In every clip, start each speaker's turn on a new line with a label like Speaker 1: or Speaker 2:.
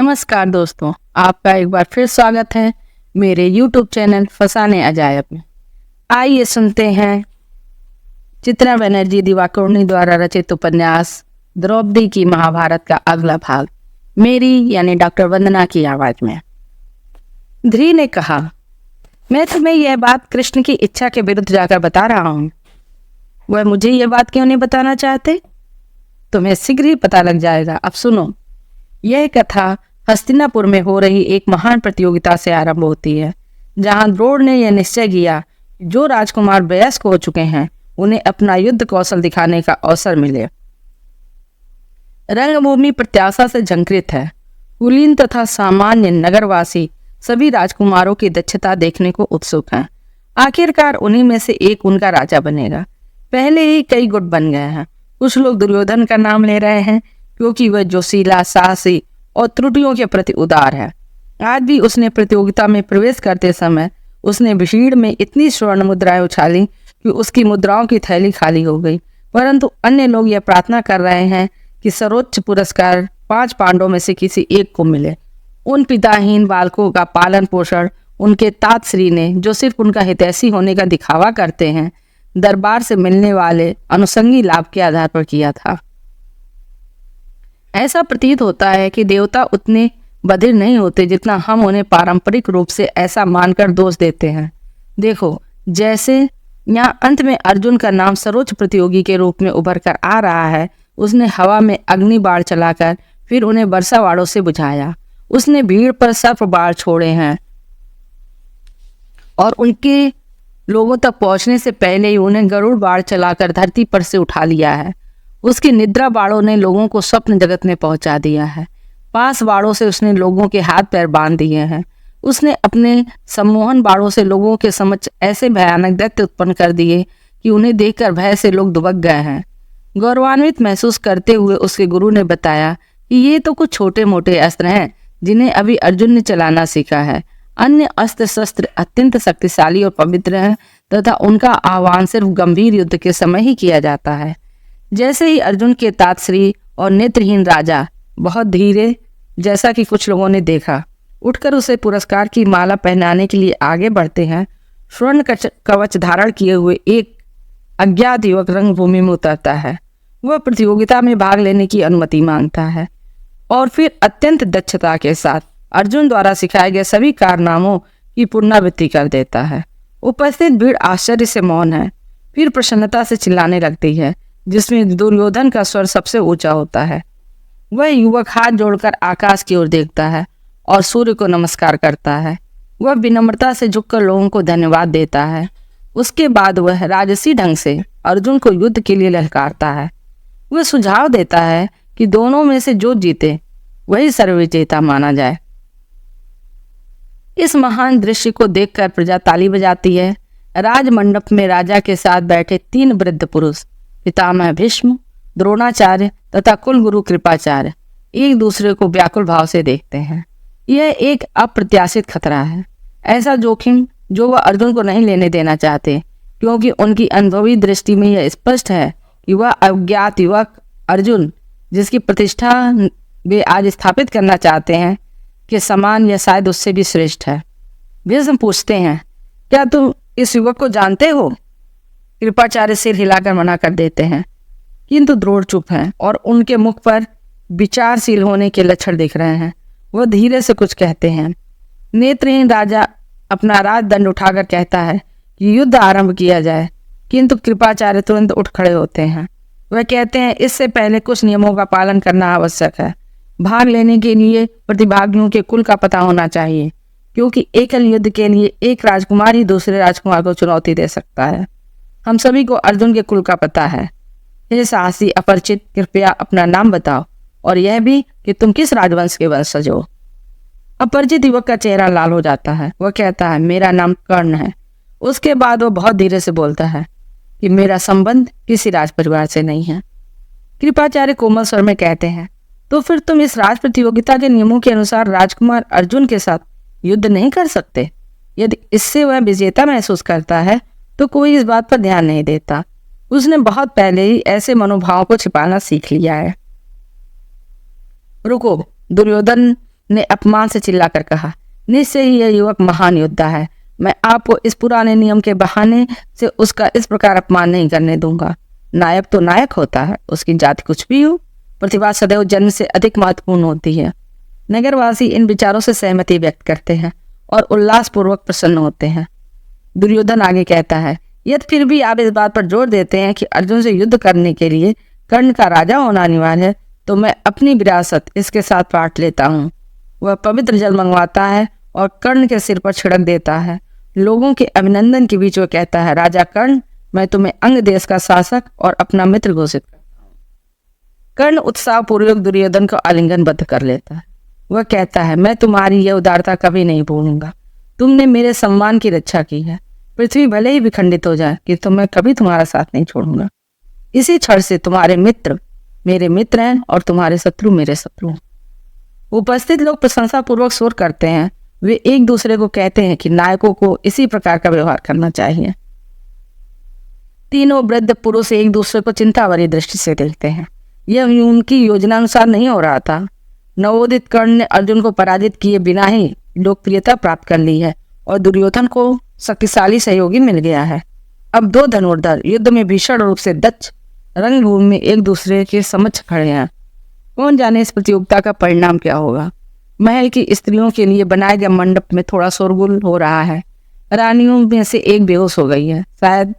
Speaker 1: नमस्कार दोस्तों, आपका एक बार फिर स्वागत है मेरे YouTube चैनल फसाने अजायब में। आइए सुनते हैं चित्रा बनर्जी दिवाकरुणी द्वारा रचित उपन्यास द्रौपदी की महाभारत का अगला भाग मेरी यानी डॉक्टर वंदना की आवाज में। ध्री ने कहा, मैं तुम्हें यह बात कृष्ण की इच्छा के विरुद्ध जाकर बता रहा हूँ। वह मुझे यह बात क्यों नहीं बताना चाहते? तुम्हें शीघ्र ही पता लग जाएगा। अब सुनो। यह कथा हस्तिनापुर में हो रही एक महान प्रतियोगिता से आरंभ होती है, जहां द्रोण ने यह निश्चय किया कि जो राजकुमार वयस्क हो चुके हैं उन्हें अपना युद्ध कौशल दिखाने का अवसर मिले। रंगभूमि प्रत्याशा से झंकृत है। कुलीन तथा सामान्य नगरवासी सभी राजकुमारों की दक्षता देखने को उत्सुक हैं। आखिरकार उन्हीं में से एक उनका राजा बनेगा। पहले ही कई गुट बन गए हैं। कुछ लोग दुर्योधन का नाम ले रहे हैं क्योंकि वह जोशीला, साहसी और त्रुटियों के प्रति उदार है। आज भी उसने प्रतियोगिता में प्रवेश करते समय उसने भीड़ में इतनी स्वर्ण मुद्राएं उछाली कि उसकी मुद्राओं की थैली खाली हो गई। परंतु अन्य लोग यह प्रार्थना कर रहे हैं कि सर्वोच्च पुरस्कार 5 पांडवों में से किसी एक को मिले। उन पिताहीन बालकों का पालन पोषण उनके तात श्री ने, जो सिर्फ उनका हितैषी होने का दिखावा करते हैं, दरबार से मिलने वाले अनुषंगी लाभ के आधार पर किया था। ऐसा प्रतीत होता है कि देवता उतने बधिर नहीं होते जितना हम उन्हें पारंपरिक रूप से ऐसा मानकर दोष देते हैं। देखो, जैसे यहाँ अंत में अर्जुन का नाम सर्वोच्च प्रतियोगी के रूप में उभर कर आ रहा है, उसने हवा में अग्नि बाण चलाकर फिर उन्हें वर्षा बाणों से बुझाया। उसने भीड़ पर सर्प बाण छोड़े हैं और उनके लोगों तक पहुंचने से पहले ही उन्हें गरुड़ बाण चलाकर धरती पर से उठा लिया है। उसकी निद्रा बाणों ने लोगों को स्वप्न जगत में पहुंचा दिया है। पास बाणों से उसने लोगों के हाथ पैर बांध दिए हैं। उसने अपने सम्मोहन बाणों से लोगों के समक्ष ऐसे भयानक दैत्य उत्पन्न कर दिए कि उन्हें देखकर भय से लोग दुबक गए हैं। गौरवान्वित महसूस करते हुए उसके गुरु ने बताया कि ये तो कुछ छोटे मोटे अस्त्र हैं जिन्हें अभी अर्जुन ने चलाना सीखा है। अन्य अस्त्र शस्त्र अत्यंत शक्तिशाली और पवित्र हैं तथा उनका आह्वान सिर्फ गंभीर युद्ध के समय ही किया जाता है। जैसे ही अर्जुन के तातश्री और नेत्रहीन राजा बहुत धीरे, जैसा कि कुछ लोगों ने देखा, उठकर उसे पुरस्कार की माला पहनाने के लिए आगे बढ़ते हैं, स्वर्ण कवच धारण किए हुए एक अज्ञात युवक रंगभूमि में उतरता है। वह प्रतियोगिता में भाग लेने की अनुमति मांगता है और फिर अत्यंत दक्षता के साथ अर्जुन द्वारा सिखाए गए सभी कारनामों की पुनरावृत्ति कर देता है। उपस्थित भीड़ आश्चर्य से मौन है, फिर प्रसन्नता से चिल्लाने लगती है, जिसमें दुर्योधन का स्वर सबसे ऊंचा होता है। वह युवक हाथ जोड़कर आकाश की ओर देखता है और सूर्य को नमस्कार करता है। वह विनम्रता से झुककर लोगों को धन्यवाद देता है। उसके बाद वह राजसी ढंग से अर्जुन को युद्ध के लिए ललकारता है। वह सुझाव देता है कि दोनों में से जो जीते वही सर्वविजेता माना जाए। इस महान दृश्य को देखकर प्रजा ताली बजाती है। राजमंडप में राजा के साथ बैठे 3 वृद्ध पुरुष, पितामह भीष्म, द्रोणाचार्य तथा कुलगुरु कृपाचार्य, एक दूसरे को व्याकुल भाव से देखते हैं। यह एक अप्रत्याशित खतरा है, ऐसा जोखिम जो वह अर्जुन को नहीं लेने देना चाहते, क्योंकि उनकी अनुभवी दृष्टि में यह स्पष्ट है कि वह अज्ञात युवक अर्जुन, जिसकी प्रतिष्ठा वे आज स्थापित करना चाहते हैं, के समान या शायद उससे भी श्रेष्ठ है। भीष्म पूछते हैं, क्या तुम इस युवक को जानते हो? कृपाचार्य सिर हिलाकर मना कर देते हैं, किंतु द्रोण चुप हैं और उनके मुख पर विचारशील होने के लक्षण दिख रहे हैं। वह धीरे से कुछ कहते हैं। नेत्रहीन राजा अपना राजदंड उठाकर कहता है कि युद्ध आरंभ किया जाए, किंतु कृपाचार्य तुरंत उठ खड़े होते हैं। वह कहते हैं, इससे पहले कुछ नियमों का पालन करना आवश्यक है। भाग लेने के लिए प्रतिभागियों के कुल का पता होना चाहिए, क्योंकि एकल युद्ध के लिए एक राजकुमार ही दूसरे राजकुमार को चुनौती दे सकता है। हम सभी को अर्जुन के कुल का पता है। हे साहसी अपरिचित, कृपया अपना नाम बताओ और यह भी कि तुम किस राजवंश के वंशज हो। अपरिचित युवक का चेहरा लाल हो जाता है। वह कहता है, मेरा नाम कर्ण है। उसके बाद वह बहुत धीरे से बोलता है कि मेरा संबंध किसी राज परिवार से नहीं है। कृपाचार्य कोमल स्वर में कहते हैं, तो फिर तुम इस राज प्रतियोगिता के नियमों के अनुसार राजकुमार अर्जुन के साथ युद्ध नहीं कर सकते? यदि इससे वह विजेता महसूस करता है तो कोई इस बात पर ध्यान नहीं देता। उसने बहुत पहले ही ऐसे मनोभावों को छिपाना सीख लिया है। रुको, दुर्योधन ने अपमान से चिल्लाकर कहा, निश्चय ही यह युवक महान योद्धा है। मैं आपको इस पुराने नियम के बहाने से उसका इस प्रकार अपमान नहीं करने दूंगा। नायक तो नायक होता है, उसकी जाति कुछ भी हो, प्रतिभा सदैव जन्म से अधिक महत्वपूर्ण होती है। नगरवासी इन विचारों से सहमति व्यक्त करते हैं और उल्लासपूर्वक प्रसन्न होते हैं। दुर्योधन आगे कहता है, यदि फिर भी आप इस बात पर जोर देते हैं कि अर्जुन से युद्ध करने के लिए कर्ण का राजा होना अनिवार्य है, तो मैं अपनी विरासत इसके साथ बांट लेता हूँ। वह पवित्र जल मंगवाता है और कर्ण के सिर पर छिड़क देता है। लोगों के अभिनंदन के बीच वह कहता है, राजा कर्ण, मैं तुम्हें अंग देश का शासक और अपना मित्र घोषित करता हूँ। कर्ण उत्साहपूर्वक दुर्योधन को आलिंगनबद्ध कर लेता है। वह कहता है, मैं तुम्हारी यह उदारता कभी नहीं भूलूंगा। तुमने मेरे सम्मान की रक्षा की है। पृथ्वी भले ही विखंडित हो जाए कि तो मैं कभी तुम्हारा साथ नहीं छोड़ूंगा। इसी क्षण से तुम्हारे मित्र मेरे मित्र हैं और तुम्हारे शत्रु मेरे शत्रु हैं। उपस्थित लोग प्रशंसा पूर्वक शोर करते हैं। वे एक दूसरे को कहते हैं कि नायकों को इसी प्रकार का व्यवहार करना चाहिए। तीनों वृद्ध पुरुष एक दूसरे को चिंता भरी दृष्टि से देखते हैं। यह उनकी योजना अनुसार नहीं हो रहा था। नवोदित कर्ण ने अर्जुन को पराजित किए बिना ही लोकप्रियता प्राप्त कर ली है और दुर्योधन को शक्तिशाली सहयोगी मिल गया है। अब दो धनुर्धर युद्ध में भीषण रूप से दक्ष रंगभूमि में एक दूसरे के समक्ष खड़े हैं। कौन जाने इस प्रतियोगिता का परिणाम क्या होगा। महल की स्त्रियों के लिए बनाए गए मंडप में थोड़ा शोरगुल हो रहा है। रानियों में से एक बेहोश हो गई है, शायद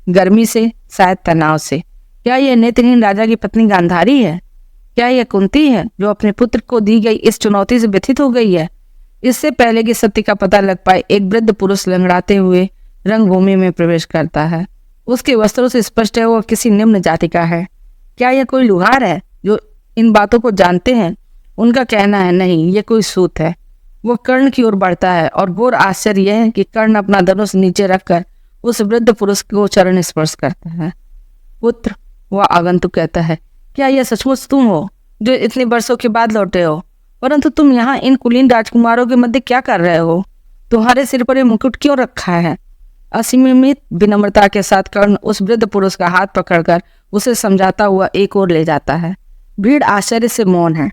Speaker 1: गर्मी से, शायद तनाव से। क्या यह नेत्रहीन राजा की पत्नी गांधारी है? क्या यह कुंती है जो अपने पुत्र को दी गई इस चुनौती से व्यथित हो गई है? इससे पहले कि सत्य का पता लग पाए, एक वृद्ध पुरुष लंगड़ाते हुए रंगभूमि में प्रवेश करता है। उसके वस्त्रों से स्पष्ट है वह किसी निम्न जाति का है। क्या यह कोई लुहार है जो इन बातों को जानते हैं? उनका कहना है, नहीं, ये कोई सूत है। वो कर्ण की ओर बढ़ता है और घोर आश्चर्य यह है कि कर्ण अपना धनुष नीचे रखकर उस वृद्ध पुरुष को चरण स्पर्श करता है। पुत्र, वह आगंतुक कहता है, क्या यह सचमुच तुम हो जो इतने वर्षों के बाद लौटे हो? परंतु तुम यहाँ इन कुलीन राजकुमारों के मध्य क्या कर रहे हो? तुम्हारे सिर पर यह मुकुट क्यों रखा है? असीमित विनम्रता के साथ कर्ण उस वृद्ध पुरुष का हाथ पकड़कर उसे समझाता हुआ एक ओर ले जाता है। भीड़ आश्चर्य से मौन है।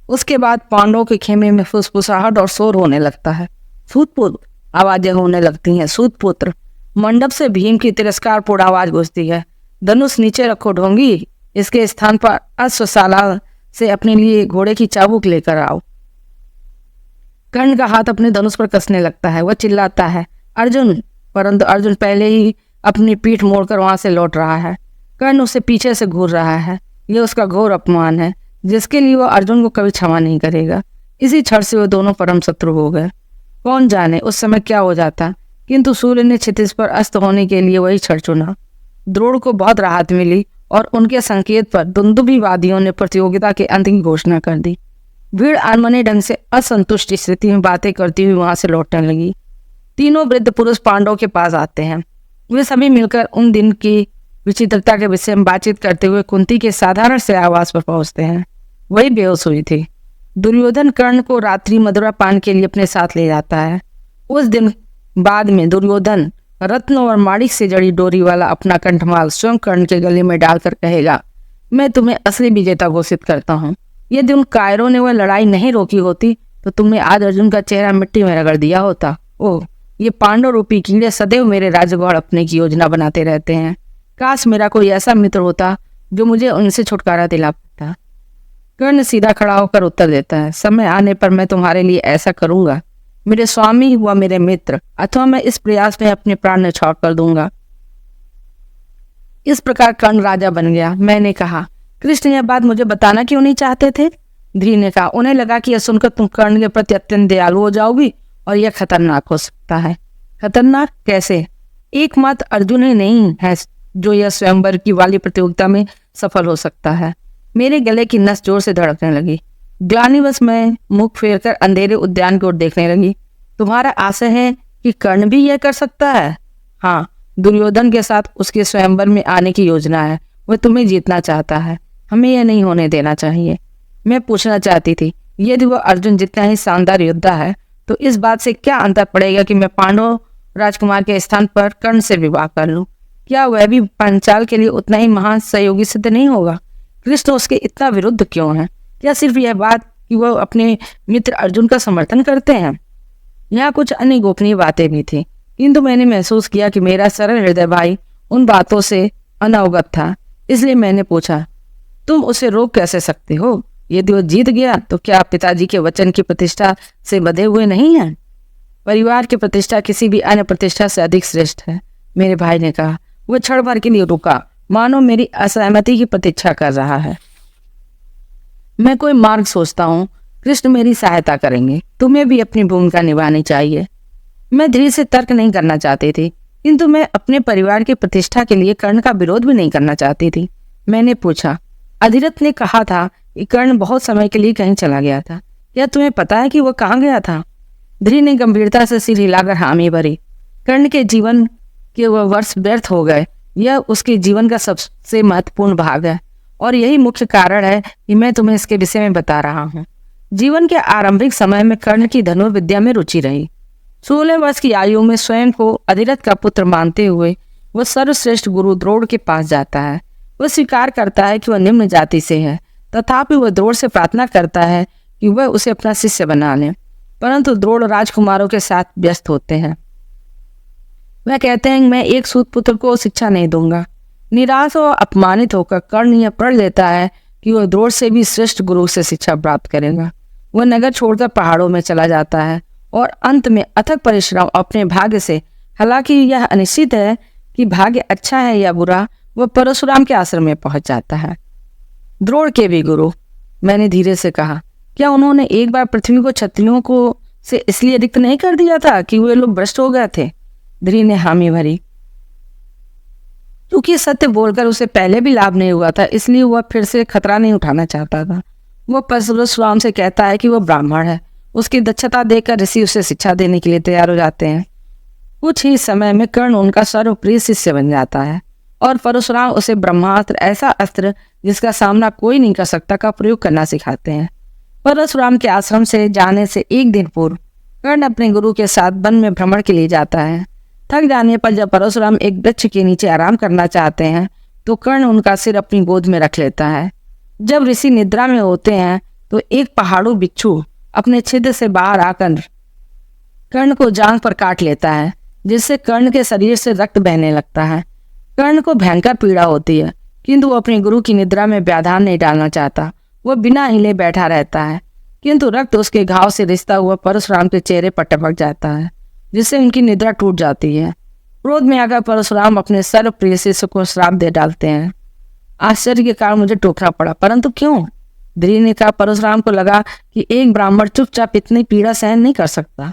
Speaker 1: उसके बाद पांडवों के खेमे में फुसफुसाहट और शोर होने लगता है। सूतपुत्र, आवाजें होने लगती हैं। सूतपुत्र, मंडप से भीम की तिरस्कारपूर्ण आवाज गूंजती है। धनुष नीचे रखो ढोंगी, इसके स्थान पर अश्वशाला से अपने लिए घोड़े की चाबुक लेकर आओ। कर्ण का हाथ अपने धनुष पर कसने लगता है। वह चिल्लाता है, अर्जुन, परंतु अर्जुन पहले ही अपनी पीठ मोड़कर वहां से लौट रहा है। कर्ण उसे पीछे से घूर रहा है। यह उसका घोर अपमान है जिसके लिए वह अर्जुन को कभी क्षमा नहीं करेगा। इसी क्षण से वह दोनों परम शत्रु हो गए। कौन जाने उस समय क्या हो जाता, किंतु सूर्य ने क्षितिज पर अस्त होने के लिए वही क्षण चुना। द्रोण को बहुत राहत मिली और उनके संकेत पर दुंदुभिवादियों ने प्रतियोगिता के अंत की घोषणा कर दी। भीड़ अनमने ढंग से असंतुष्ट स्थिति में बातें करती हुई वहां से लौटने लगी। तीनों वृद्ध पुरुष पांडवों के पास आते हैं। वे सभी मिलकर उन दिन की विचित्रता के विषय में बातचीत करते हुए कुंती के साधारण से आवास पर पहुंचते हैं। वही बेहोश हुई थी। दुर्योधन कर्ण को रात्रि मधुरा पान के लिए अपने साथ ले जाता है। उस दिन बाद में दुर्योधन रत्नों और माणिक से जड़ी डोरी वाला अपना कंठमाल स्वयं कर्ण के गले में डालकर कहेगा, मैं तुम्हें असली विजेता घोषित करता हूँ। यदि उन कायरों ने वह लड़ाई नहीं रोकी होती तो तुमने आज अर्जुन का चेहरा मिट्टी में रगड़ दिया होता। ओह, ये पांडव रूपी कीड़े सदैव मेरे राजगौड़ अपने की योजना बनाते रहते हैं। काश मेरा कोई ऐसा मित्र होता जो मुझे उनसे छुटकारा दिला पाता। कर्ण सीधा खड़ा होकर उत्तर देता है, समय आने पर मैं तुम्हारे लिए ऐसा करूंगा, मेरे स्वामी व मेरे मित्र, अथवा मैं इस प्रयास में अपने प्राण न्यौछावर कर दूंगा। इस प्रकार कर्ण राजा बन गया। मैंने कहा, कृष्ण यह बात मुझे बताना क्यों नहीं चाहते थे? ध्रुव ने कहा, उन्हें लगा कि यह सुनकर तुम कर्ण के प्रति अत्यंत दयालु हो जाओगी और यह खतरनाक हो सकता है। खतरनाक कैसे? एकमात्र अर्जुन ही नहीं है जो यह स्वयंवर की वाली प्रतियोगिता में सफल हो सकता है। मेरे गले की नस जोर से धड़कने लगी। ग्लानिवश मैं मुख फेरकर अंधेरे उद्यान की ओर देखने लगी। तुम्हारा आशय है कि कर्ण भी यह कर सकता है? हाँ, दुर्योधन के साथ उसके स्वयंवर में आने की योजना है। वह तुम्हें जीतना चाहता है। हमें यह नहीं होने देना चाहिए। मैं पूछना चाहती थी, यदि वह अर्जुन जितना ही शानदार योद्धा है तो इस बात से क्या अंतर पड़ेगा कि मैं पांडव राजकुमार के स्थान पर कर्ण से विवाह कर लूं? क्या वह भी पांचाल के लिए उतना ही महान सहयोगी सिद्ध नहीं होगा? कृष्ण उसके इतना विरुद्ध क्यों है? क्या सिर्फ यह बात कि वह अपने मित्र अर्जुन का समर्थन करते हैं। यहाँ कुछ अन्य गोपनीय बातें भी थी, किंतु मैंने महसूस किया कि मेरा सरल हृदय भाई उन बातों से अनवगत था। इसलिए मैंने पूछा, तुम उसे रोक कैसे सकते हो? यदि वो जीत गया तो क्या पिताजी के वचन की प्रतिष्ठा से बंधे हुए नहीं हैं? परिवार की प्रतिष्ठा किसी भी अन्य प्रतिष्ठा से अधिक श्रेष्ठ है, मेरे भाई ने कहा। वह क्षण भर के लिए रुका, मानो मेरी असहमति की प्रतीक्षा कर रहा है। मैं कोई मार्ग सोचता हूँ, कृष्ण मेरी सहायता करेंगे। तुम्हें भी अपनी भूमिका निभानी चाहिए। मैं धीरे से तर्क नहीं करना चाहती थी, किंतु मैं अपने परिवार की प्रतिष्ठा के लिए कर्ण का विरोध भी नहीं करना चाहती थी। मैंने पूछा, अधिरथ ने कहा था कि कर्ण बहुत समय के लिए कहीं चला गया था। क्या तुम्हें पता है कि वह कहाँ गया था? ध्री ने गंभीरता से सिर हिलाकर हामी भरी। कर्ण के जीवन के वह वर्ष व्यर्थ हो गए। यह उसके जीवन का सबसे महत्वपूर्ण भाग है, और यही मुख्य कारण है कि मैं तुम्हें इसके विषय में बता रहा हूँ। जीवन के आरंभिक समय में कर्ण की धनुर्विद्या में रुचि रही। 16 वर्ष की आयु में स्वयं को अधिरथ का पुत्र मानते हुए वह सर्वश्रेष्ठ गुरु द्रोण के पास जाता है। वह स्वीकार करता है कि वह निम्न जाति से है, तथापि वह द्रोण से प्रार्थना करता है कि वह उसे अपना शिष्य बना ले। परंतु द्रोण राजकुमारों के साथ व्यस्त होते हैं। वह कहते हैं कि मैं एक सूत पुत्र को शिक्षा नहीं दूंगा। निराश और अपमानित होकर कर्ण यह प्रण लेता है कि वह द्रोण से भी श्रेष्ठ गुरु से शिक्षा प्राप्त करेगा। वह नगर छोड़कर पहाड़ों में चला जाता है और अंत में अथक परिश्रम अपने भाग्य से, हालांकि यह अनिश्चित है कि भाग्य अच्छा है या बुरा, वह परशुराम के आश्रम में पहुंच जाता है। द्रोण के भी गुरु, मैंने धीरे से कहा, क्या उन्होंने एक बार पृथ्वी को क्षत्रियों को से इसलिए रिक्त नहीं कर दिया था कि वे लोग भ्रष्ट हो गए थे? ध्री ने हामी भरी। क्योंकि सत्य बोलकर उसे पहले भी लाभ नहीं हुआ था, इसलिए वह फिर से खतरा नहीं उठाना चाहता था। वह परशुराम से कहता है कि वह ब्राह्मण है। उसकी दक्षता देखकर ऋषि उसे शिक्षा देने के लिए तैयार हो जाते हैं। कुछ ही समय में कर्ण उनका सर्वप्रिय शिष्य बन जाता है और परशुराम उसे ब्रह्मास्त्र, ऐसा अस्त्र जिसका सामना कोई नहीं कर सकता, का प्रयोग करना सिखाते हैं। परशुराम के आश्रम से जाने से एक दिन पूर्व कर्ण अपने गुरु के साथ वन में भ्रमण के लिए जाता है। थक जाने पर जब परशुराम एक वृक्ष के नीचे आराम करना चाहते हैं तो कर्ण उनका सिर अपनी गोद में रख लेता है। जब ऋषि निद्रा में होते हैं तो एक पहाड़ू बिच्छू अपने छिद्र से बाहर आकर कर्ण को जांघ पर काट लेता है, जिससे कर्ण के शरीर से रक्त बहने लगता है। कर्ण को भयंकर पीड़ा होती है, किंतु वो अपने गुरु की निद्रा में व्याधान नहीं डालना चाहता। वह बिना हिले बैठा रहता है, किंतु रक्त उसके घाव से रिसता हुआ परशुराम के चेहरे पर टपक जाता है, जिससे उनकी निद्रा टूट जाती है। क्रोध में आकर परशुराम अपने सर्वप्रिय शिष्य को श्राप दे डालते हैं। आश्चर्य के कारण मुझे टोकना पड़ा, परंतु क्यों? ध्री ने कहा, परशुराम को लगा कि एक ब्राह्मण चुपचाप इतनी पीड़ा सहन नहीं कर सकता।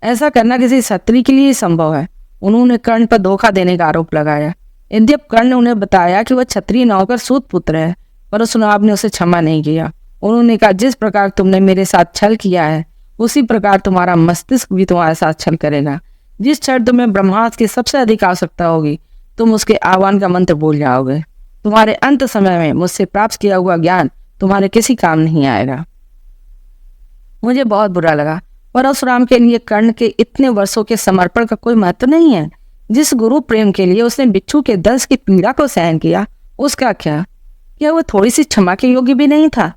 Speaker 1: ऐसा करना किसी क्षत्रिय के लिए संभव है। उन्होंने कर्ण पर धोखा देने का आरोप लगाया। यद्यप कर्ण ने उन्हें बताया कि वह क्षत्रिय न होकर सूत पुत्र है, परशुराम ने उसे क्षमा नहीं किया। उन्होंने कहा, जिस प्रकार तुमने मेरे साथ छल किया है, उसी प्रकार तुम्हारा मस्तिष्क भी तुम्हारे साथ छल करेगा। जिस क्षण तुम्हें ब्रह्मास्त्र की सबसे अधिक आवश्यकता होगी, तुम उसके आह्वान का मंत्र भूल जाओगे। तुम्हारे अंत समय में मुझसे प्राप्त किया हुआ ज्ञान तुम्हारे किसी काम नहीं आएगा। मुझे बहुत बुरा लगा। परशुराम के लिए कर्ण के इतने वर्षों के समर्पण का कोई महत्व नहीं है। जिस गुरु प्रेम के लिए उसने बिच्छू के दंश की पीड़ा को सहन किया, उसका क्या? क्या वह थोड़ी सी क्षमा के योग्य भी नहीं था?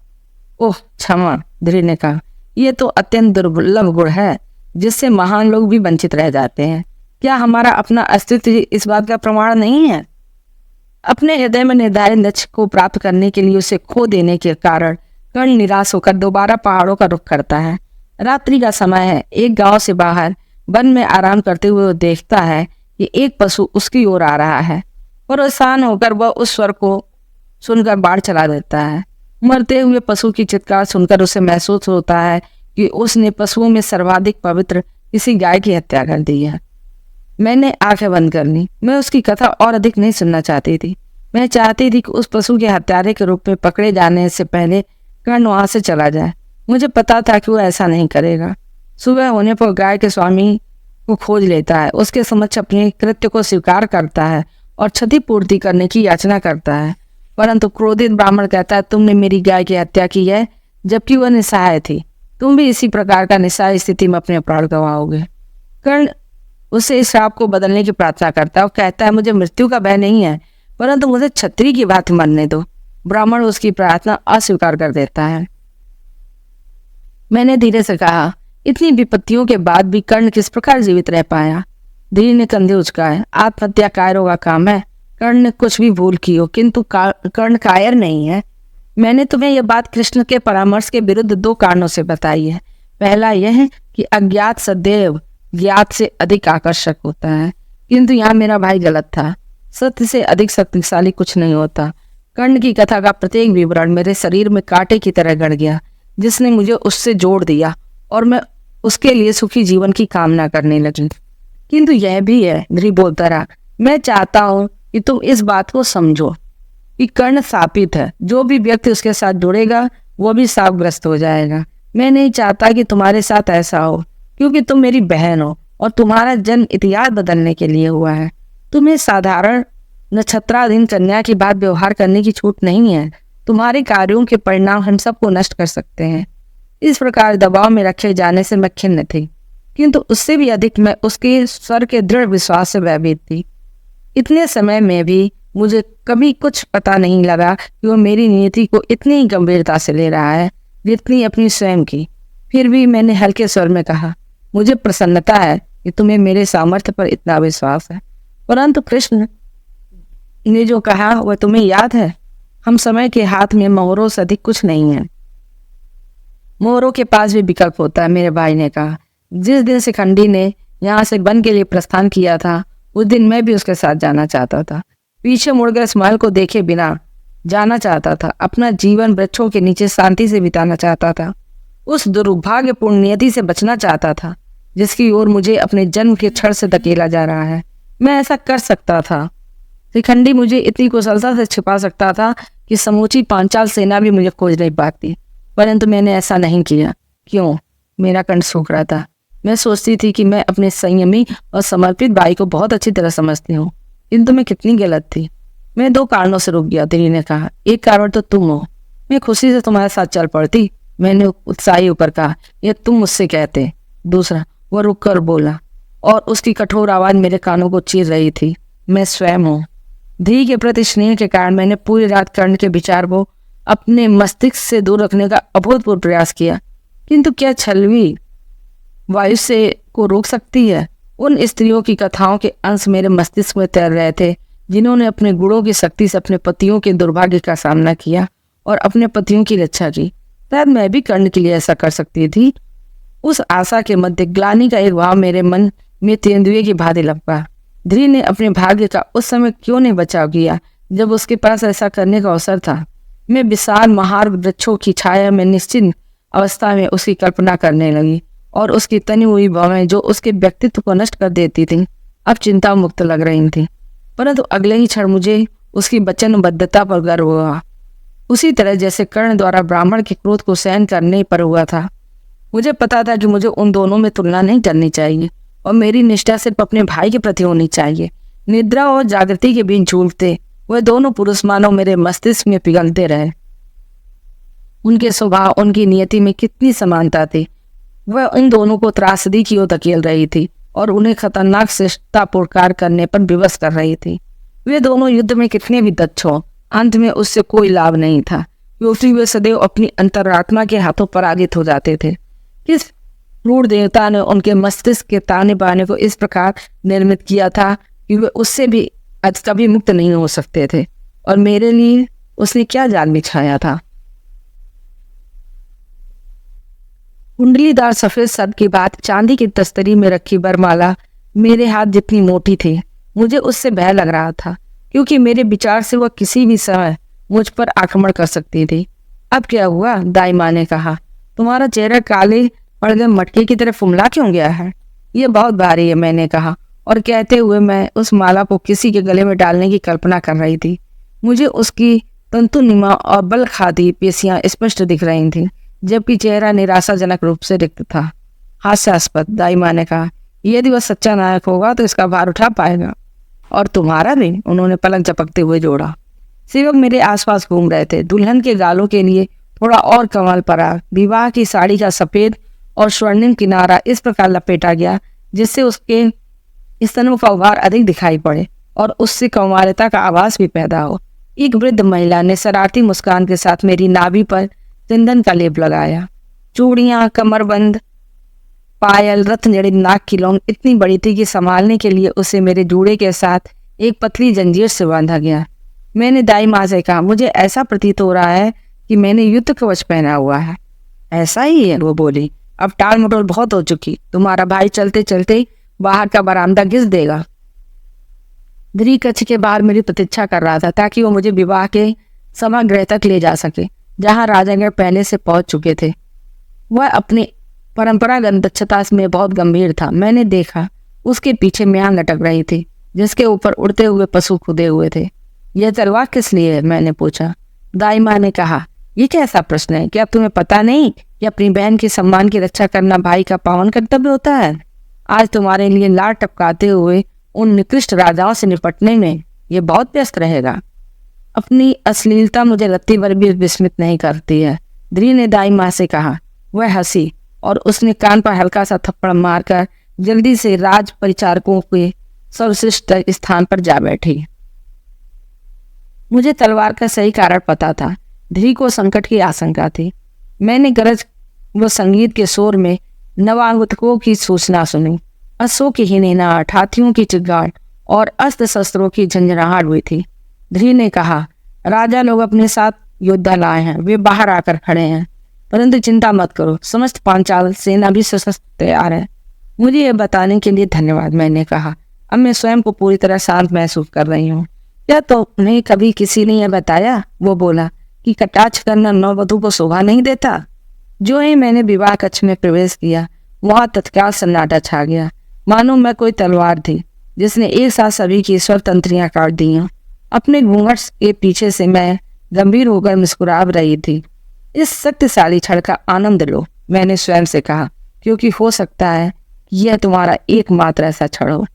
Speaker 1: ओह क्षमा, ध्री ने कहा, यह तो अत्यंत दुर्लभ गुण है जिससे महान लोग भी वंचित रह जाते हैं। क्या हमारा अपना अस्तित्व इस बात का प्रमाण नहीं है? अपने हृदय में निर्धारित लक्ष्य को प्राप्त करने के लिए उसे खो देने के कारण कर्ण निराश होकर दोबारा पहाड़ों का रुख करता है। रात्रि का समय है। एक गांव से बाहर वन में आराम करते हुए वो देखता है कि एक पशु उसकी ओर आ रहा है। परेशान होकर वह उस स्वर को सुनकर बाढ़ चला देता है। मरते हुए पशु की चित्कार सुनकर उसे महसूस होता है कि उसने पशुओं में सर्वाधिक पवित्र किसी गाय की हत्या कर दी है। मैंने आंखें बंद कर ली। मैं उसकी कथा और अधिक नहीं सुनना चाहती थी। मैं चाहती थी कि उस पशु के हत्यारे के रूप में पकड़े जाने से पहले कर्ण वहां से चला जाए। मुझे पता था कि वो ऐसा नहीं करेगा। सुबह होने पर गाय के स्वामी को खोज लेता है, उसके समक्ष अपने कृत्य को स्वीकार करता है और क्षतिपूर्ति करने की याचना करता है। परंतु क्रोधित ब्राह्मण कहता है, तुमने मेरी गाय की हत्या की है जबकि वह निस्सहाय थी। तुम भी इसी प्रकार का निस्सहाय स्थिति में अपने प्राण गंवाओगे। कर्ण उससे इस श्राप को बदलने की प्रार्थना करता है और कहता है, मुझे मृत्यु का भय नहीं है, परंतु मुझे क्षत्रिय की भांति मरने दो। ब्राह्मण उसकी प्रार्थना अस्वीकार कर देता है। मैंने धीरे से कहा, इतनी विपत्तियों के बाद भी कर्ण किस प्रकार जीवित रह पाया? धीरे ने कंधे उचकाए। आत्महत्या कायरों का काम है। कर्ण ने कुछ भी भूल की हो, किंतु कर्ण कायर नहीं है। मैंने तुम्हें यह बात कृष्ण के परामर्श के विरुद्ध 2 कारणों से बताई है। पहला यह है कि अज्ञात सदैव ज्ञात से अधिक आकर्षक होता है, किंतु यहाँ मेरा भाई गलत था। सत्य से अधिक शक्तिशाली कुछ नहीं होता। कर्ण की कथा का प्रत्येक विवरण मेरे शरीर में कांटे की तरह गड़ गया, जिसने मुझे उससे जोड़ दिया और मैं उसके लिए सुखी जीवन की कामना करने लगी। किंतु यह भी है, ध्रुव बोलता रहा, मैं चाहता हूँ कि तुम इस बात को समझो कि कर्ण शापित है। जो भी व्यक्ति उसके साथ जुड़ेगा वो भी शापग्रस्त हो जाएगा। मैं नहीं चाहता कि तुम्हारे साथ ऐसा हो, क्योंकि तुम मेरी बहन हो और तुम्हारा जन्म इतिहास बदलने के लिए हुआ है। तुम्हें साधारण नक्षत्राधीन कन्या की बात व्यवहार करने की छूट नहीं है। तुम्हारे कार्यों के परिणाम हम सबको नष्ट कर सकते हैं। इस प्रकार दबाव में रखे जाने से मैं खिन्न थी, किंतु उससे भी अधिक मैं उसके स्वर के दृढ़ विश्वास से भयभीत थी। इतने समय में भी मुझे कभी कुछ पता नहीं लगा कि वो मेरी नीति को इतनी ही गंभीरता से ले रहा है जितनी अपनी स्वयं की। फिर भी मैंने हल्के स्वर में कहा, मुझे प्रसन्नता है कि तुम्हें मेरे सामर्थ्य पर इतना विश्वास है, परंतु कृष्ण ने जो कहा वह तुम्हें याद है? हम समय के हाथ में मोहरों से अधिक कुछ नहीं है। मोहरों के पास भी विकल्प होता है, मेरे भाई ने कहा। जिस दिन शिखंडी ने यहाँ से वन के लिए प्रस्थान किया था, उस दिन मैं भी उसके साथ जाना चाहता था। पीछे मुड़कर इस महल को देखे बिना जाना चाहता था। अपना जीवन वृक्षों के नीचे शांति से बिताना चाहता था। उस दुर्भाग्यपूर्ण नियति से बचना चाहता था जिसकी ओर मुझे अपने जन्म के क्षण से धकेला जा रहा है। मैं ऐसा कर सकता था। शिखंडी मुझे इतनी कुशलता से छिपा सकता था कि समूची पांचाल सेना भी मुझे खोज नहीं पाती, परंतु मैंने ऐसा नहीं किया। क्यों? मेरा कंठ सूख रहा था। मैं सोचती थी कि मैं अपने संयमी और समर्पित भाई को बहुत अच्छी तरह समझती हूँ, किंतु मैं कितनी गलत थी। मैं 2 कारणों से रुक गया, तेरी ने कहा। एक कारण तो तुम हो। मैं खुशी से तुम्हारे साथ चल पड़ती, मैंने उत्साही होकर कहा, यह तुम मुझसे कहते। दूसरा, वह रुक कर बोला और उसकी कठोर आवाज मेरे कानों को चीर रही थी, मैं स्वयं हूँ। धी के प्रति स्नेह के कारण मैंने पूरी रात कर्ण के विचार को अपने मस्तिष्क से दूर रखने का अभूतपूर्व प्रयास किया, किंतु क्या छलवी वायु से को रोक सकती है? उन स्त्रियों की कथाओं के अंश मेरे मस्तिष्क में तैर रहे थे जिन्होंने अपने गुणों की शक्ति से अपने पतियों के दुर्भाग्य का सामना किया और अपने पतियों की रक्षा की। शायद मैं भी कर्ण के लिए ऐसा कर सकती थी। उस आशा के मध्य ग्लानि का एक भाव मेरे मन में तेंदुए की भांति लपका। ध्रुव ने अपने भाग्य का उस समय क्यों नहीं बचाव किया जब उसके पास ऐसा करने का अवसर था? मैं विशाल महार वृक्षों की छाया में निश्चिंत अवस्था में उसकी कल्पना करने लगी और उसकी तनी हुई भावनाएं जो उसके व्यक्तित्व को नष्ट कर देती थी अब चिंता मुक्त लग रही थी। परंतु अगले ही क्षण मुझे उसकी वचनबद्धता पर गर्व हुआ, उसी तरह जैसे कर्ण द्वारा ब्राह्मण के क्रोध को सहन करने पर हुआ था। मुझे पता था कि मुझे उन दोनों में तुलना नहीं करनी चाहिए और मेरी निष्ठा सिर्फ अपने भाई के प्रति होनी चाहिए। निद्रा और जागृति के बीच झूलते वह दोनों पुरुष मानव मेरे मस्तिष्क में पिघलते रहे। उनके स्वभाव, उनकी नियति में कितनी समानता थी। वह इन दोनों को त्रासदी की ओर धकेल रही थी और उन्हें खतरनाक श्रेष्ठतापूर्ण कार्य करने पर विवश कर रही थी। वे दोनों युद्ध में कितने भी दक्ष हों, अंत में उससे कोई लाभ नहीं था, क्योंकि वे सदैव अपनी अंतरात्मा के हाथों पराजित हो जाते थे। किस क्रूर देवता ने उनके मस्तिष्क के ताने बाने को इस प्रकार निर्मित किया था कि वे उससे भी आज कभी मुक्त नहीं हो सकते थे, और मेरे लिए उसने क्या जाल बिछाया था। कुंडलीदार सफेद सद की बात चांदी की तस्तरी में रखी वरमाला मेरे हाथ जितनी मोटी थी, मुझे उससे भय लग रहा था, क्योंकि मेरे विचार से वह किसी भी समय मुझ पर आक्रमण कर सकती थी। अब क्या हुआ? दाई माँ ने कहा, तुम्हारा चेहरा काले पड़ गए मटके की तरह फुमला क्यों गया है? यह बहुत भारी है, मैंने कहा, और कहते हुए मैं उस माला को किसी के गले में डालने की कल्पना कर रही थी। मुझे उसकी तंतुनिमा और बल खादी पेशियां स्पष्ट दिख रही थीं, जबकि चेहरा निराशाजनक रूप से रिक्त था। हास्यास्पद, दाई माँ ने कहा, यदि वह सच्चा नायक होगा तो इसका भार उठा पाएगा, और तुम्हारा भी, उन्होंने पलक झपकते हुए जोड़ा। सेवक मेरे आसपास घूम रहे थे। दुल्हन के गालों के लिए थोड़ा और कमाल पराग, विवाह की साड़ी का सफेद और स्वर्णिम किनारा इस प्रकार लपेटा गया जिससे उसके स्तनों का उभार अधिक दिखाई पड़े और उससे कौमारता का आभास भी पैदा हो। एक वृद्ध महिला ने शरारती मुस्कान के साथ मेरी नाभि पर चंदन का लेप लगाया चूड़ियाँ, कमरबंद, पायल, रत्न जड़ित नाक की लौंग इतनी बड़ी थी कि संभालने के लिए उसे मेरे जूड़े के साथ एक पतली जंजीर से बांधा गया। मैंने दाई माँ से कहा, मुझे ऐसा प्रतीत हो रहा है कि मैंने युद्ध कवच पहना हुआ है। ऐसा ही है, वो बोली। अब टाल मटोल बहुत हो चुकी, तुम्हारा भाई चलते चलते बाहर का बरामदा घिस देगा। ध्री कक्ष के बाहर मेरी प्रतीक्षा कर रहा था ताकि वो मुझे विवाह के समागृह तक ले जा सके, जहाँ राजागण पहले से पहुंच चुके थे। वह अपनी परंपरागत दक्षता में बहुत गंभीर था। मैंने देखा उसके पीछे म्यान लटक रही थी, जिसके ऊपर उड़ते हुए पशु खुदे हुए थे। यह तलवार किस लिए है? मैंने पूछा। दाई माँ ने कहा, ये कैसा प्रश्न है? क्या तुम्हें पता नहीं कि अपनी बहन के सम्मान की रक्षा करना भाई का पावन कर्तव्य होता है? आज तुम्हारे लिए लार टपकाते हुए उन निकृष्ट राजाओं से निपटने में ये बहुत व्यस्त रहेगा। अपनी अश्लीलता मुझे रत्ती भर भी विस्मित नहीं करती है, ध्री ने दाई माँ से कहा। वह हंसी और उसने कान पर हल्का सा थप्पड़ मारकर जल्दी से राज परिचारकों के सर्वश्रेष्ठ स्थान पर जा बैठी। मुझे तलवार का सही कारण पता था। ध्री को संकट की आशंका थी। मैंने गरज व संगीत के शोर में नवागंतुकों की सूचना सुनी। अश्वों की हिनहिनाहट, हाथियों की चिल्लाहट और अस्त्र शस्त्रों की झंझनाहट हुई थी। ध्री ने कहा, राजा लोग अपने साथ योद्धा लाए हैं, वे बाहर आकर खड़े हैं, परंतु चिंता मत करो, समस्त पांचाल सेना भी सशस्त्र तैयार है। मुझे यह बताने के लिए धन्यवाद, मैंने कहा। अब मैं स्वयं को पूरी तरह शांत महसूस कर रही हूँ। क्या तो उन्हें कभी किसी ने यह बताया? वो बोला कि कटाक्ष करना नववधू को शोभा नहीं देता। जो ही मैंने विवाह कक्ष में प्रवेश किया, वहां तत्काल सन्नाटा छा गया, मानो मैं कोई तलवार थी जिसने एक साथ सभी की स्वर तंत्रियां काट दी। अपने घूंघट के पीछे से मैं गंभीर होकर मुस्कुरा रही थी। इस शक्तिशाली क्षण का आनंद लो, मैंने स्वयं से कहा, क्योंकि हो सकता है कि यह तुम्हारा एकमात्र ऐसा क्षण हो।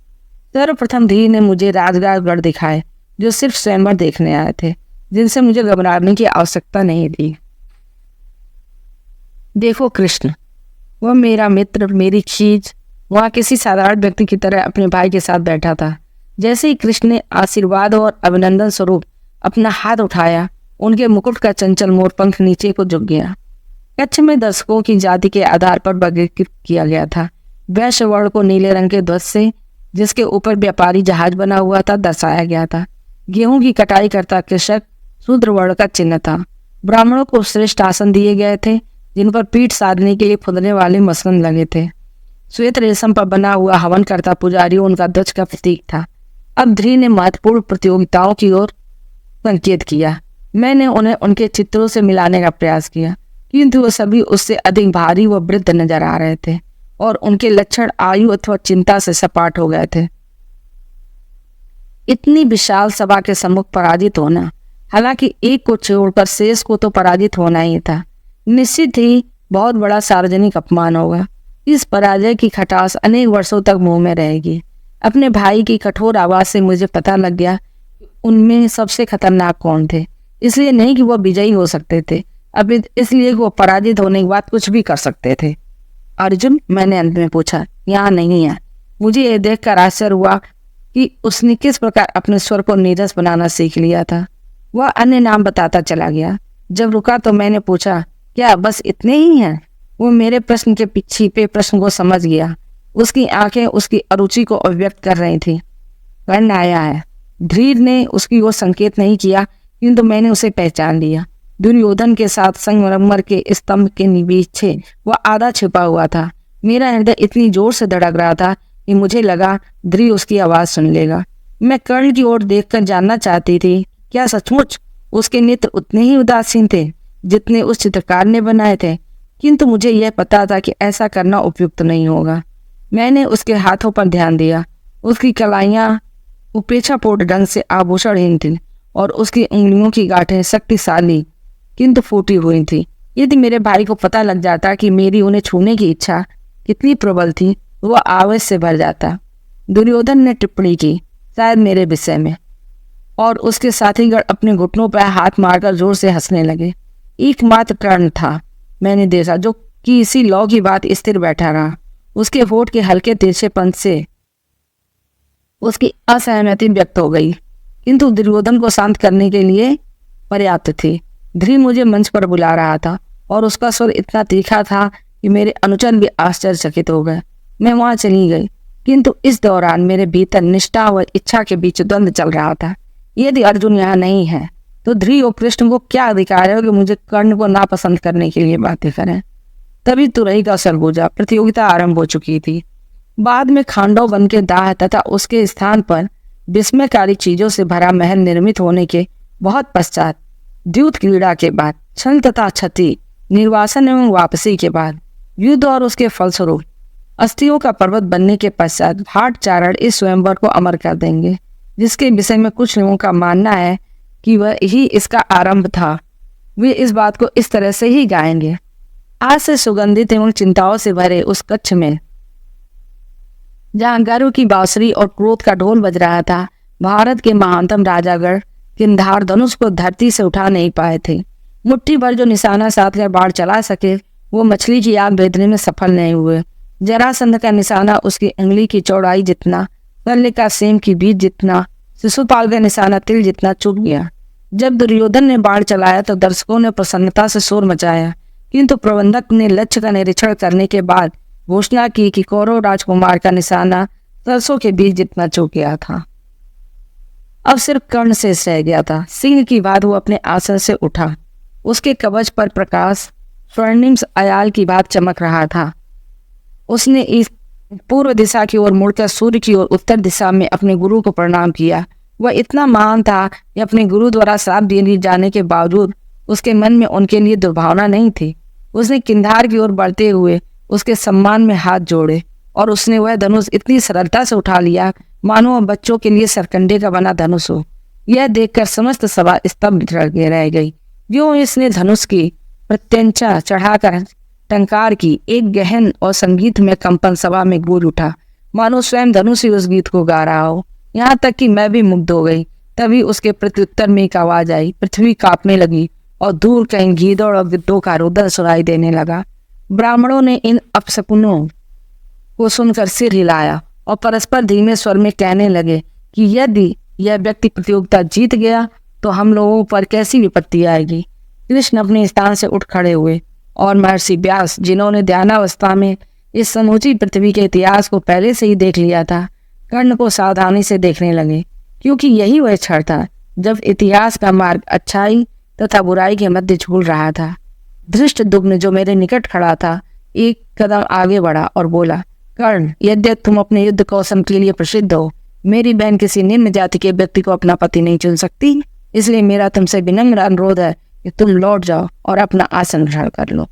Speaker 1: सर्वप्रथम धी ने मुझे राजगढ़ दिखाए, जो सिर्फ स्वयंवर देखने आए थे, जिनसे मुझे घबराने की आवश्यकता नहीं थी। देखो कृष्ण, वह मेरा मित्र, मेरी खींच, वहाँ किसी साधारण व्यक्ति की तरह अपने भाई के साथ बैठा था। जैसे ही कृष्ण ने आशीर्वाद और अभिनंदन स्वरूप अपना हाथ उठाया, उनके मुकुट का चंचल मोरपंख नीचे को झुक गया। कच्छ में दर्शकों की जाति के आधार पर वर्गीकृत किया गया था। वैश्य वर्ण को नीले रंग के ध्वज से, जिसके ऊपर व्यापारी जहाज बना हुआ था, दर्शाया गया था। गेहूं की कटाई करता कृषक शूद्र वर्ण का चिन्ह था। ब्राह्मणों को श्रेष्ठ आसन दिए गए थे, जिन पर पीठ साधने के लिए फुदने वाले मसलन लगे थे। श्वेत रेशम पर बना हुआ हवन करता पुजारी उनका ध्वज का प्रतीक था। अब ध्री ने महत्वपूर्ण प्रतियोगिताओं की ओर संकेत किया। मैंने उन्हें उनके चित्रों से मिलाने का प्रयास किया, किंतु वो सभी उससे अधिक भारी व वृद्ध नजर आ रहे थे और उनके लक्षण आयु अथवा चिंता से सपाट हो गए थे। इतनी विशाल सभा के सम्मुख पराजित होना, हालांकि एक को छोड़कर शेष को तो पराजित होना ही था, निश्चित ही बहुत बड़ा सार्वजनिक अपमान होगा। इस पराजय की खटास अनेक वर्षों तक मुंह में रहेगी। अपने भाई की कठोर आवाज से मुझे पता लग गया उनमें सबसे खतरनाक कौन थे। इसलिए नहीं कि वह विजयी हो सकते थे, अब इसलिए कि वो पराजित होने के बाद कुछ भी कर सकते थे। अर्जुन, मैंने अंत में पूछा। यहाँ नहीं है। मुझे यह देखकर आश्चर्य हुआ कि उसने किस प्रकार अपने स्वर को नीरस बनाना सीख लिया था। वह अन्य नाम बताता चला गया। जब रुका तो मैंने पूछा, क्या बस इतने ही हैं? वो मेरे प्रश्न के पीछे पे प्रश्न को समझ गया। उसकी आंखें उसकी अरुचि को अभिव्यक्त कर रही थी। कर्ण आया है। ध्रीर ने उसकी ओर संकेत नहीं किया, किंतु मैंने उसे पहचान लिया। दुर्योधन के साथ संगमरमर के स्तंभ के नीचे वह आधा छिपा हुआ था। मेरा हृदय इतनी जोर से धड़क रहा था कि मुझे लगा ध्री उसकी आवाज सुन लेगा। मैं कर्ण की ओर देखकर जानना चाहती थी, क्या सचमुच उसके नेत्र उतने ही उदासीन थे जितने उस चित्रकार ने बनाए थे? किंतु मुझे यह पता था कि ऐसा करना उपयुक्त नहीं होगा। मैंने उसके हाथों पर ध्यान दिया। उसकी कलाइयाँ उपेक्षापूर्ण ढंग से आभूषणहीन थीं और उसकी उंगलियों की गांठें शक्तिशाली किंतु फूटी हुई थी। यदि मेरे भाई को पता लग जाता कि मेरी उन्हें छूने की इच्छा कितनी प्रबल थी, वह आवेश से भर जाता। दुर्योधन ने टिप्पणी की, शायद मेरे विषय में, और उसके साथीगण अपने घुटनों पर हाथ मारकर जोर से हंसने लगे। एकमात्र कर्ण था, मैंने देखा, जो कि इसी लौ की बात स्थिर बैठा रहा। उसके होठ के हल्के तिरछेपन से उसकी असहमति व्यक्त हो गई, किंतु दुर्योधन को शांत करने के लिए पर्याप्त थी। ध्री मुझे मंच पर बुला रहा था और उसका स्वर इतना तीखा था कि मेरे अनुचर भी आश्चर्यचकित हो गए। मैं वहां चली गई, किंतु इस दौरान मेरे भीतर निष्ठा व इच्छा के बीच द्वंद्व चल रहा था। यदि अर्जुन यहाँ नहीं है तो ध्रुव और कृष्ण को क्या अधिकार है कि मुझे कर्ण को नापसंद करने के लिए बातें करें। तभी तुरही का सरगुजा। प्रतियोगिता आरंभ हो चुकी थी। बाद में खांडव वन के दाह तथा उसके स्थान पर विस्मयकारी चीजों से भरा महल निर्मित होने के बहुत पश्चात, द्यूत क्रीड़ा के बाद, छल तथा क्षति, निर्वासन एवं वापसी के बाद, युद्ध और उसके फलस्वरूप अस्थियों का पर्वत बनने के पश्चात भाट चारण इस स्वयंवर को अमर कर देंगे, जिसके विषय में कुछ लोगों का मानना है कि वह ही इसका आरंभ था। वे इस बात को इस तरह से ही गाएंगे। आज से सुगंधित एवं चिंताओं से भरे उस कच्छ में, जहाँ गर्व की बांसुरी और क्रोध का ढोल बज रहा था, भारत के महानतम राजागण किंधार धनुष को धरती से उठा नहीं पाए थे। मुट्ठी भर जो निशाना साध कर बाढ़ चला सके, वो मछली की आग भेदने में सफल नहीं हुए। जरासंध का निशाना उसकी उंगली की चौड़ाई जितना, कल्ले का सेम की बीज जितना, शिशुपाल का निशाना तिल जितना चूक गया। जब दुर्योधन ने बाढ़ चलाया तो दर्शकों ने प्रसन्नता से शोर मचाया, किंतु प्रबंधक ने लक्ष्य का निरीक्षण करने के बाद घोषणा की कि कौरव राजकुमार का निशाना सरसों के बीज जितना चूक गया था। अब सिर्फ कर्ण शेष रह गया था। सिंह की बात वो अपने आसन से उठा। उसके कवच पर प्रकाश स्वर्णिम अयाल की बात चमक रहा था। उसने इस पूर्व दिशा की ओर मुड़कर सूर्य की ओर उत्तर दिशा में अपने गुरु को प्रणाम किया। वह इतना महान था कि अपने गुरु द्वारा श्राप दिए जाने के बावजूद उसके मन में उनके लिए दुर्भावना नहीं थी। उसने किंधार की ओर बढ़ते हुए उसके सम्मान में हाथ जोड़े और उसने वह धनुष इतनी सरलता से उठा लिया मानो वह बच्चों के लिए सरकंडे का बना धनुष हो। यह देखकर समस्त सभा स्तब्ध रह गई। जो इसने धनुष की प्रत्यंचा चढ़ाकर टंकार की, एक गहन और संगीत में कंपन सभा में गूंज उठा, मानो स्वयं धनुष ही उस गीत को गा रहा हो। यहाँ तक कि मैं भी मुग्ध हो गई। तभी उसके प्रत्युत्तर में एक आवाज आई। पृथ्वी कांपने लगी और दूर कहीं गीदड़ और गिद्धों का रुदन सुनाई देने लगा। ब्राह्मणों ने इन अपशकुनों को सुनकर सिर हिलाया और परस्पर धीमे स्वर में कहने लगे कि यदि यह व्यक्ति प्रतियोगिता जीत गया तो हम लोगों पर कैसी विपत्ति आएगी। कृष्ण अपने स्थान से उठ खड़े हुए और महर्षि व्यास, जिन्होंने ध्यानावस्था में इस समूची पृथ्वी के इतिहास को पहले से ही देख लिया था, कर्ण को सावधानी से देखने लगे, क्योंकि यही वह क्षण था जब इतिहास का मार्ग अच्छाई तथा बुराई के मध्य झूल रहा था। धृष्टद्युम्न, जो मेरे निकट खड़ा था, एक कदम आगे बढ़ा और बोला, कर्ण, यद्यपि तुम अपने युद्ध कौशल के लिए प्रसिद्ध हो, मेरी बहन किसी निम्न जाति के व्यक्ति को अपना पति नहीं चुन सकती। इसलिए मेरा तुमसे विनम्र अनुरोध है कि तुम लौट जाओ और अपना आसन ग्रहण कर लो।